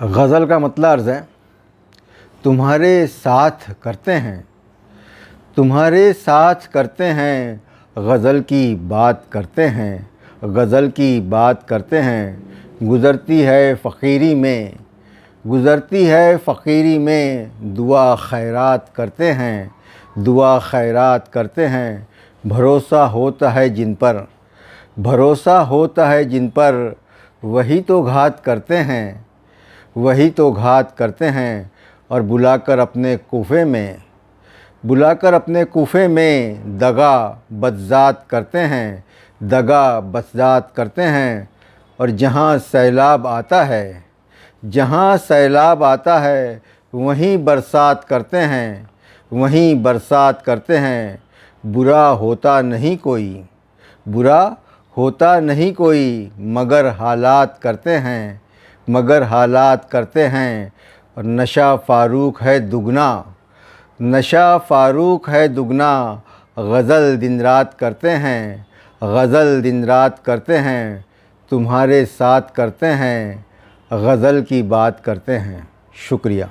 غزل کا مطلع عرض ہے، تمہارے ساتھ کرتے ہیں، تمہارے ساتھ کرتے ہیں، غزل کی بات کرتے ہیں، غزل کی بات کرتے ہیں، گزرتی ہے فقیری میں، گزرتی ہے فقیری میں، دعا خیرات کرتے ہیں، دعا خیرات کرتے ہیں، بھروسہ ہوتا ہے جن پر، بھروسہ ہوتا ہے جن پر، وہی تو گھات کرتے ہیں، وہی تو گھات کرتے ہیں، اور بلا کر اپنے کوفے میں، بلا کر اپنے کوفے میں دغا بدذات کرتے ہیں، دغا بدذات کرتے ہیں، اور جہاں سیلاب آتا ہے، جہاں سیلاب آتا ہے، وہیں برسات کرتے ہیں، وہیں برسات کرتے ہیں، برا ہوتا نہیں کوئی، برا ہوتا نہیں کوئی، مگر حالات کرتے ہیں، مگر حالات کرتے ہیں، اور نشہ فاروق ہے دگنا، نشہ فاروق ہے دگنا، غزل دن رات کرتے ہیں، غزل دن رات کرتے ہیں، تمہارے ساتھ کرتے ہیں، غزل کی بات کرتے ہیں۔ شکریہ۔